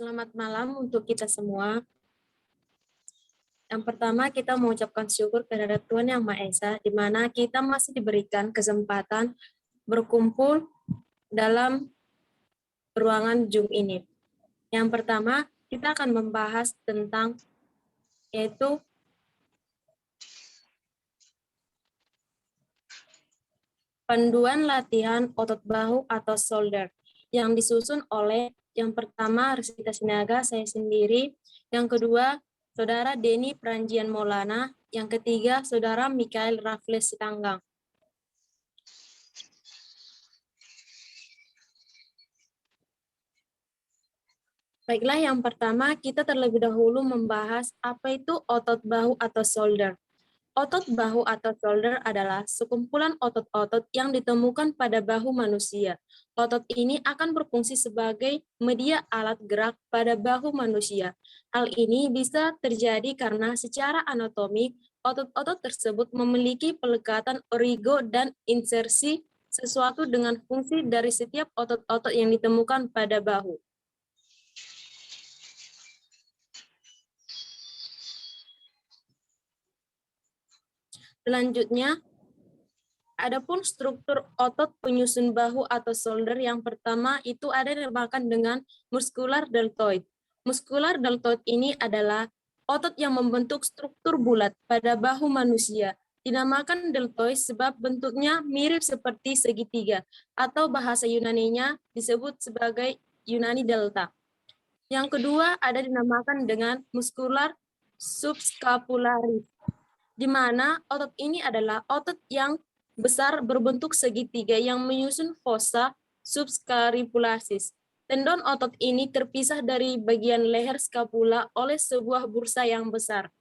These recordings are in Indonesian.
Selamat malam untuk kita semua. Yang pertama, kita mengucapkan syukur kepada Tuhan Yang Maha Esa, di mana kita masih diberikan kesempatan berkumpul dalam ruangan Zoom ini. Yang pertama, kita akan membahas tentang yaitu panduan latihan otot bahu atau shoulder yang disusun oleh yang pertama Rizky Sinaga, saya sendiri, yang kedua Saudara Denny Pranjian Maulana, yang ketiga Saudara Mikael Raffles Sitanggang. Baiklah, yang pertama kita terlebih dahulu membahas apa itu otot bahu atau shoulder. Otot bahu atau shoulder adalah sekumpulan otot-otot yang ditemukan pada bahu manusia. Otot ini akan berfungsi sebagai media alat gerak pada bahu manusia. Hal ini bisa terjadi karena secara anatomi, otot-otot tersebut memiliki pelekatan origo dan insersi sesuatu dengan fungsi dari setiap otot-otot yang ditemukan pada bahu. Selanjutnya, adapun struktur otot penyusun bahu atau shoulder yang pertama itu ada dinamakan dengan muscular deltoid. Muscular deltoid ini adalah otot yang membentuk struktur bulat pada bahu manusia. Dinamakan deltoid sebab bentuknya mirip seperti segitiga atau bahasa Yunaninya disebut sebagai Yunani delta. Yang kedua ada dinamakan dengan muscular subscapularis, di mana otot ini adalah otot yang besar berbentuk segitiga yang menyusun fossa subscapularis. Tendon otot ini terpisah dari bagian leher scapula oleh sebuah bursa yang besar.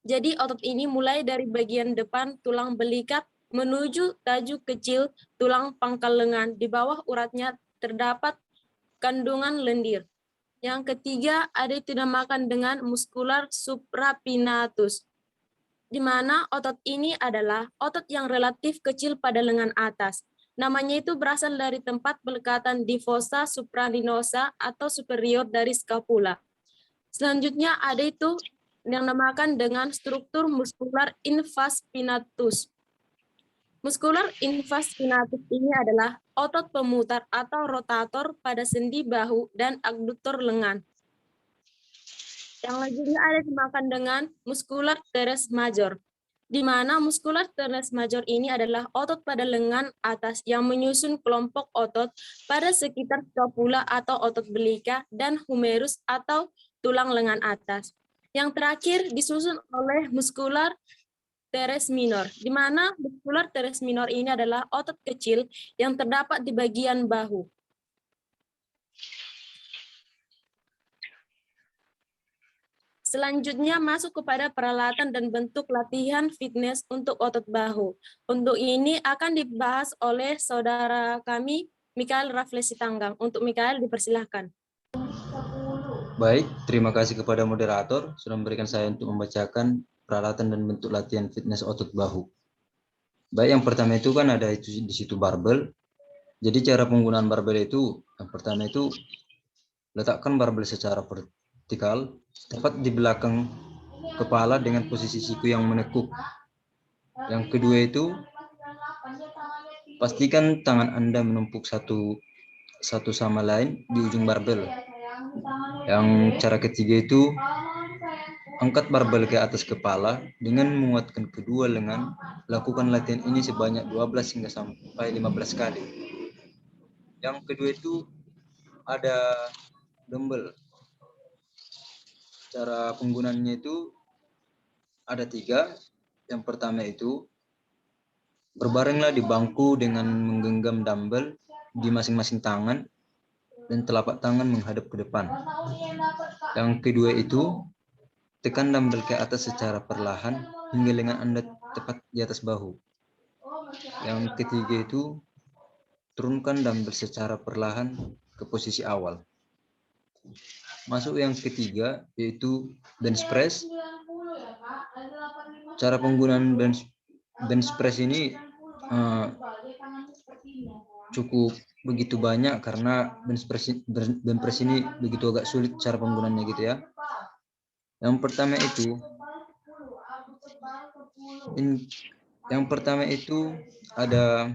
Jadi otot ini mulai dari bagian depan tulang belikat menuju tajuk kecil tulang pangkal lengan. Di bawah uratnya terdapat kandungan lendir. Yang ketiga ada dinamakan dengan muscular suprapinatus, di mana otot ini adalah otot yang relatif kecil pada lengan atas. Namanya itu berasal dari tempat pelekatan di fossa supraspinosa atau superior dari scapula. Selanjutnya ada itu yang dinamakan dengan struktur muscular infraspinatus. Muscular infraspinatus ini adalah otot pemutar atau rotator pada sendi bahu dan abduktor lengan. Yang selanjutnya ada dinamakan dengan muscular teres major, di mana muscular teres major ini adalah otot pada lengan atas yang menyusun kelompok otot pada sekitar scapula atau otot belika dan humerus atau tulang lengan atas. Yang terakhir disusun oleh muscular teres minor, di mana muscular teres minor ini adalah otot kecil yang terdapat di bagian bahu. Selanjutnya masuk kepada peralatan dan bentuk latihan fitness untuk otot bahu. Untuk ini akan dibahas oleh saudara kami, Mikael Raffles Sitanggang. Untuk Mikael dipersilahkan. Baik, terima kasih kepada moderator sudah memberikan saya untuk membacakan peralatan dan bentuk latihan fitness otot bahu. Baik, yang pertama itu kan ada itu di situ barbel. Jadi cara penggunaan barbel itu, yang pertama itu letakkan barbel secara vertikal, tepat di belakang kepala dengan posisi siku yang menekuk. Yang kedua itu, pastikan tangan Anda menumpuk satu sama lain di ujung barbel. Yang cara ketiga itu, angkat barbel ke atas kepala dengan menguatkan kedua lengan. Lakukan latihan ini sebanyak 12 hingga sampai 15 kali. Yang kedua itu ada dumbbell. Cara penggunaannya itu ada 3. Yang pertama itu berbaringlah di bangku dengan menggenggam dumbbell di masing-masing tangan dan telapak tangan menghadap ke depan. Yang kedua itu tekan dumbbell ke atas secara perlahan hingga lengan Anda tepat di atas bahu. Yang ketiga itu turunkan dumbbell secara perlahan ke posisi awal. Masuk yang ketiga yaitu bench press. Cara penggunaan bench press ini cukup begitu banyak karena bench press ini begitu agak sulit cara penggunaannya gitu ya. Yang pertama itu ada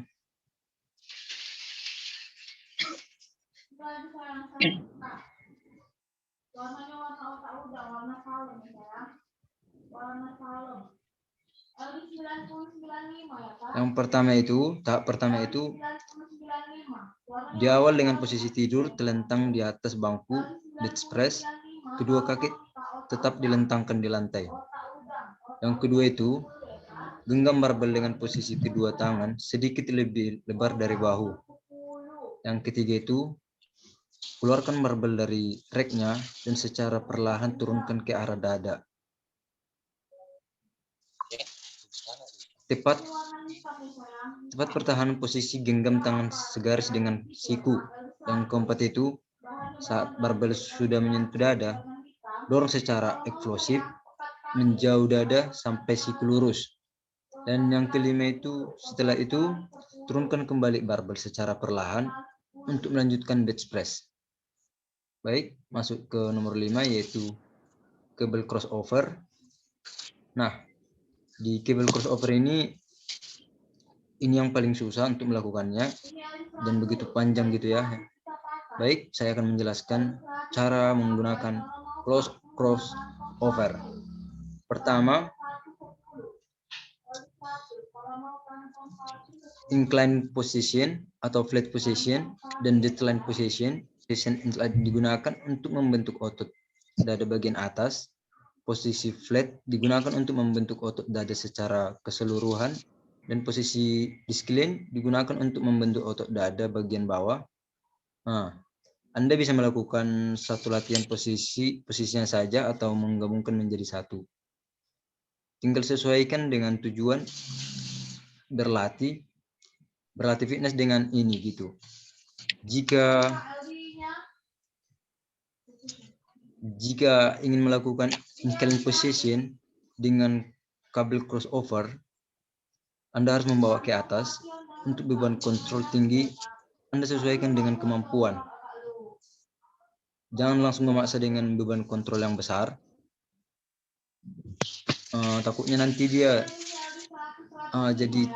tahap pertama itu di awal dengan posisi tidur telentang di atas bangku bench press, kedua kaki tetap dilentangkan di lantai. Yang kedua itu genggam barbel dengan posisi kedua tangan sedikit lebih lebar dari bahu. Yang ketiga itu keluarkan barbel dari racknya dan secara perlahan turunkan ke arah dada. Tepat pertahanan posisi genggam tangan segaris dengan siku. Yang keempat itu saat barbel sudah menyentuh dada, dorong secara eksplosif menjauh dada sampai siku lurus. Dan yang kelima itu setelah itu turunkan kembali barbel secara perlahan untuk melanjutkan bench press. Baik, masuk ke nomor 5 yaitu cable crossover. Nah, di cable crossover ini yang paling susah untuk melakukannya dan begitu panjang gitu ya. Baik, saya akan menjelaskan cara menggunakan crossover. Pertama, incline position atau flat position dan decline position. Position digunakan untuk membentuk otot dada bagian atas. Posisi flat digunakan untuk membentuk otot dada secara keseluruhan. Dan posisi decline digunakan untuk membentuk otot dada bagian bawah. Nah, Anda bisa melakukan satu latihan posisinya saja atau menggabungkan menjadi satu. Tinggal sesuaikan dengan tujuan berlatih fitness dengan ini gitu. Jika ingin melakukan incline position dengan kabel crossover, Anda harus membawa ke atas. Untuk beban kontrol tinggi, Anda sesuaikan dengan kemampuan. Jangan langsung memaksa dengan beban kontrol yang besar. Takutnya nanti dia jadi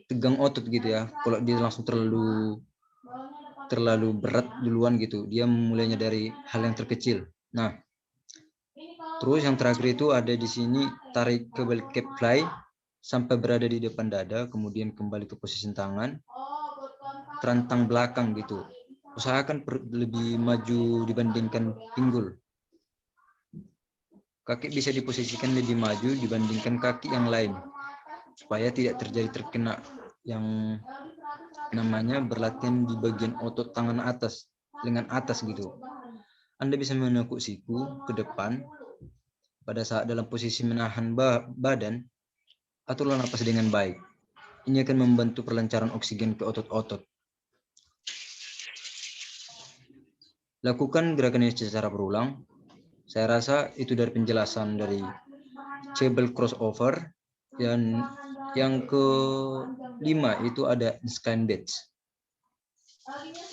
tegang otot gitu ya. Kalau dia langsung terlalu berat duluan gitu, dia mulainya dari hal yang terkecil. Nah, terus yang terakhir itu ada di sini, tarik kabel cap fly sampai berada di depan dada, kemudian kembali ke posisi tangan, terantang belakang gitu. Usahakan lebih maju dibandingkan pinggul. Kaki bisa diposisikan lebih maju dibandingkan kaki yang lain, supaya tidak terjadi terkena yang namanya berlatihan di bagian otot tangan atas, lengan atas gitu. Anda bisa menekuk siku ke depan pada saat dalam posisi menahan badan, aturlah napas dengan baik. Ini akan membantu perlancaran oksigen ke otot-otot. Lakukan gerakan ini secara berulang. Saya rasa itu dari penjelasan dari cable crossover. Dan yang kelima itu ada incline bench.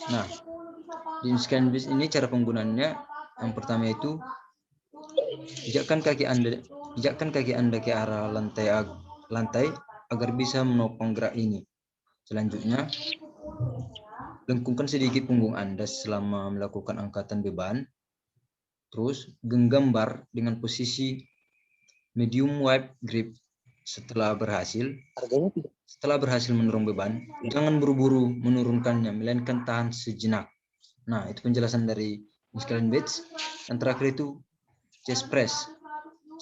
Nah, di incline bench ini cara penggunaannya yang pertama itu pijakkan kaki Anda ke arah lantai agar bisa menopang gerak ini. Selanjutnya, lengkungkan sedikit punggung Anda selama melakukan angkatan beban. Terus, genggam bar dengan posisi medium wide grip. Setelah berhasil menurun beban, jangan buru-buru menurunkannya, melainkan tahan sejenak. Nah, itu penjelasan dari incline bench. Yang terakhir itu chest press.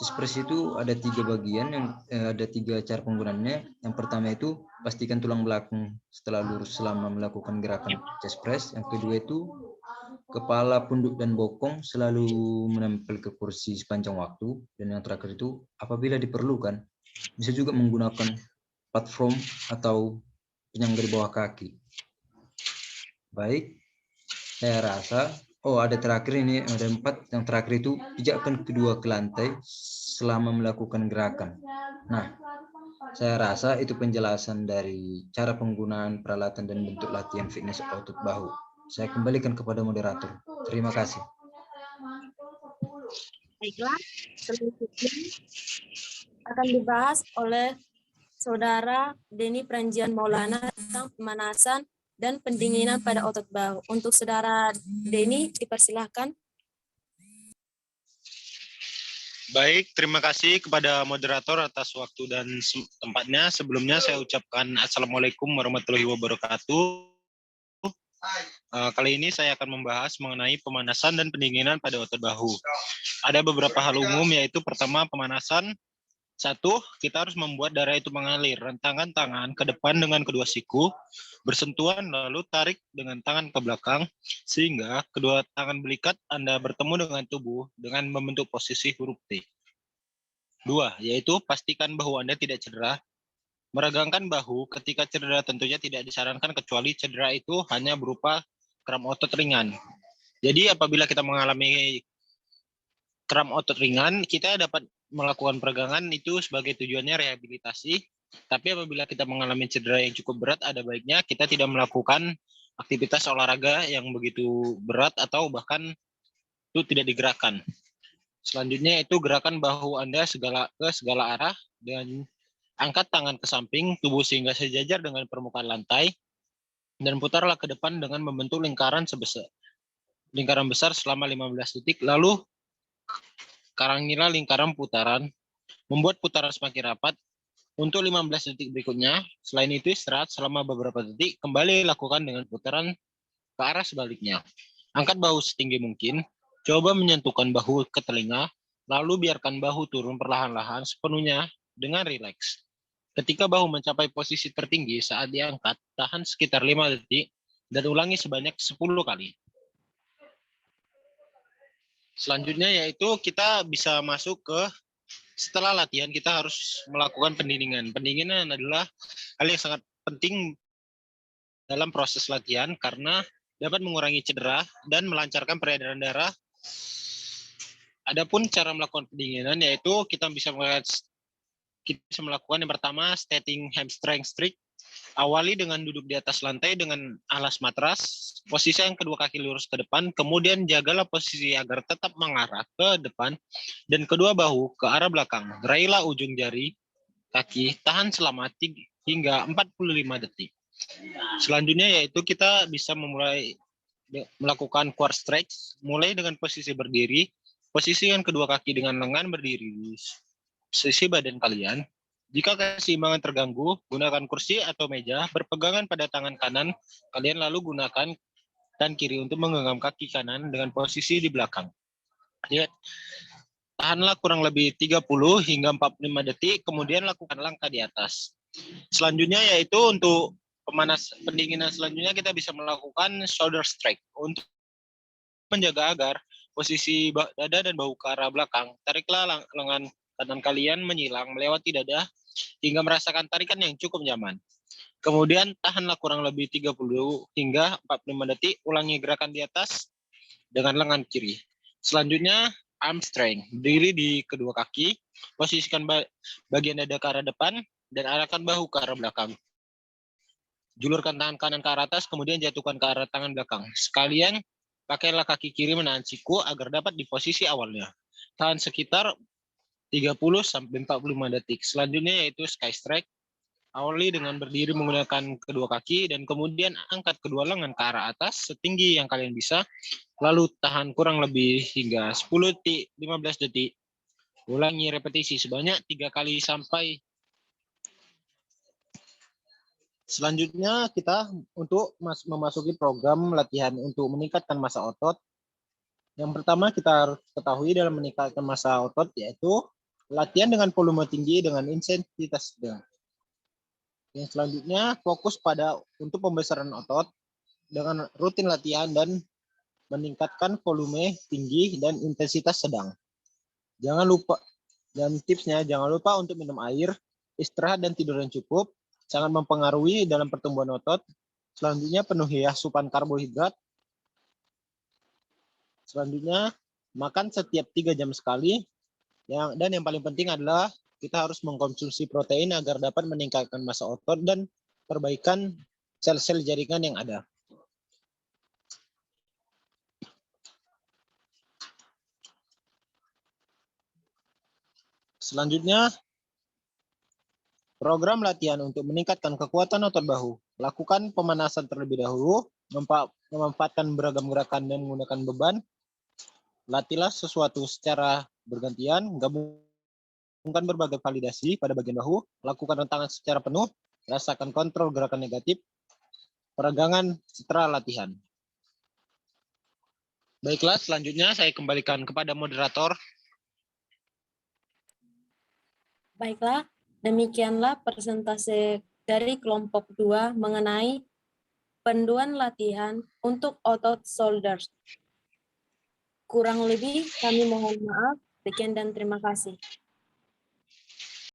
Chest press itu ada 3 bagian, ada 3 cara penggunaannya. Yang pertama itu pastikan tulang belakang setelah lurus selama melakukan gerakan chest press. Yang kedua itu kepala, punduk, dan bokong selalu menempel ke kursi sepanjang waktu. Dan yang terakhir itu apabila diperlukan bisa juga menggunakan platform atau penyangga di bawah kaki. Baik, saya rasa ada terakhir ini, ada 4. Yang terakhir itu pijakkan kedua ke lantai selama melakukan gerakan. Nah, Saya rasa itu penjelasan dari cara penggunaan peralatan dan bentuk latihan fitness otot bahu. Saya kembalikan kepada moderator. Terima kasih. Baiklah, selanjutnya akan dibahas oleh Saudara Denny Pranjian Maulana tentang pemanasan dan pendinginan pada otot bahu. Untuk Saudara Denny, dipersilahkan. Baik, terima kasih kepada moderator atas waktu dan tempatnya. Sebelumnya saya ucapkan Assalamualaikum warahmatullahi wabarakatuh. Kali ini saya akan membahas mengenai pemanasan dan pendinginan pada otot bahu. Ada beberapa hal umum, yaitu pertama pemanasan. Satu, kita harus membuat darah itu mengalir. Rentangkan tangan ke depan dengan kedua siku, bersentuhan lalu tarik dengan tangan ke belakang, sehingga kedua tangan belikat Anda bertemu dengan tubuh dengan membentuk posisi huruf T. Dua, yaitu pastikan bahu Anda tidak cedera. Meregangkan bahu ketika cedera tentunya tidak disarankan kecuali cedera itu hanya berupa kram otot ringan. Jadi apabila kita mengalami kram otot ringan, kita dapat melakukan peregangan itu sebagai tujuannya rehabilitasi. Tapi apabila kita mengalami cedera yang cukup berat, ada baiknya kita tidak melakukan aktivitas olahraga yang begitu berat atau bahkan itu tidak digerakkan. Selanjutnya itu gerakan bahu Anda ke segala arah dan angkat tangan ke samping tubuh sehingga sejajar dengan permukaan lantai dan putarlah ke depan dengan membentuk lingkaran besar selama 15 detik. Lalu karangilah lingkaran putaran, membuat putaran semakin rapat untuk 15 detik berikutnya. Selain itu istirahat selama beberapa detik, kembali lakukan dengan putaran ke arah sebaliknya. Angkat bahu setinggi mungkin, coba menyentuhkan bahu ke telinga, lalu biarkan bahu turun perlahan-lahan sepenuhnya dengan rileks. Ketika bahu mencapai posisi tertinggi saat diangkat, tahan sekitar 5 detik dan ulangi sebanyak 10 kali. Selanjutnya yaitu kita bisa masuk ke setelah latihan kita harus melakukan pendinginan. Pendinginan adalah hal yang sangat penting dalam proses latihan karena dapat mengurangi cedera dan melancarkan peredaran darah. Adapun cara melakukan pendinginan yaitu kita bisa melakukan yang pertama standing hamstring strict. Awali dengan duduk di atas lantai dengan alas matras. Posisi yang kedua kaki lurus ke depan. Kemudian jagalah posisi agar tetap mengarah ke depan. Dan kedua bahu ke arah belakang. Gerailah ujung jari kaki. Tahan selama 3 hingga 45 detik. Selanjutnya yaitu kita bisa memulai melakukan quad stretch. Mulai dengan posisi berdiri. Posisikan kedua kaki dengan lengan berdiri di sisi badan kalian. Jika keseimbangan terganggu, gunakan kursi atau meja, berpegangan pada tangan kanan, kalian lalu gunakan tangan kiri untuk menggenggam kaki kanan dengan posisi di belakang. Lihat, tahanlah kurang lebih 30 hingga 45 detik, kemudian lakukan langkah di atas. Selanjutnya yaitu untuk pendinginan selanjutnya kita bisa melakukan shoulder strike. Untuk menjaga agar posisi dada dan bahu ke arah belakang, tariklah lengan kanan kalian menyilang melewati dada hingga merasakan tarikan yang cukup nyaman. Kemudian tahanlah kurang lebih 30 hingga 45 detik, ulangi gerakan di atas dengan lengan kiri. Selanjutnya arm strength, berdiri di kedua kaki, posisikan bagian dada ke arah depan dan arahkan bahu ke arah belakang. Julurkan tangan kanan ke arah atas, kemudian jatuhkan ke arah tangan belakang. Sekalian pakailah kaki kiri menahan siku agar dapat di posisi awalnya. Tahan sekitar 30 sampai 45 detik. Selanjutnya yaitu sky strike. Awali dengan berdiri menggunakan kedua kaki dan kemudian angkat kedua lengan ke arah atas setinggi yang kalian bisa. Lalu tahan kurang lebih hingga 10 detik, 15 detik. Ulangi repetisi sebanyak 3 kali sampai. Selanjutnya kita untuk memasuki program latihan untuk meningkatkan massa otot. Yang pertama kita harus ketahui dalam meningkatkan massa otot yaitu latihan dengan volume tinggi dengan intensitas sedang. Yang selanjutnya fokus pada untuk pembesaran otot dengan rutin latihan dan meningkatkan volume tinggi dan intensitas sedang. Jangan lupa dan tipsnya jangan lupa untuk minum air, istirahat dan tidur yang cukup sangat mempengaruhi dalam pertumbuhan otot. Selanjutnya penuhi asupan karbohidrat. Selanjutnya makan setiap 3 jam sekali. Dan yang paling penting adalah kita harus mengkonsumsi protein agar dapat meningkatkan massa otot dan perbaikan sel-sel jaringan yang ada. Selanjutnya, program latihan untuk meningkatkan kekuatan otot bahu. Lakukan pemanasan terlebih dahulu, memanfaatkan beragam gerakan dan menggunakan beban. Latihlah sesuatu secara bergantian, gabungkan berbagai validasi pada bagian bahu, lakukan rentangan secara penuh, rasakan kontrol gerakan negatif, peregangan setelah latihan. Baiklah, selanjutnya saya kembalikan kepada moderator. Baiklah, demikianlah presentase dari kelompok 2 mengenai panduan latihan untuk otot shoulder. Kurang lebih kami mohon maaf. Sekian dan terima kasih.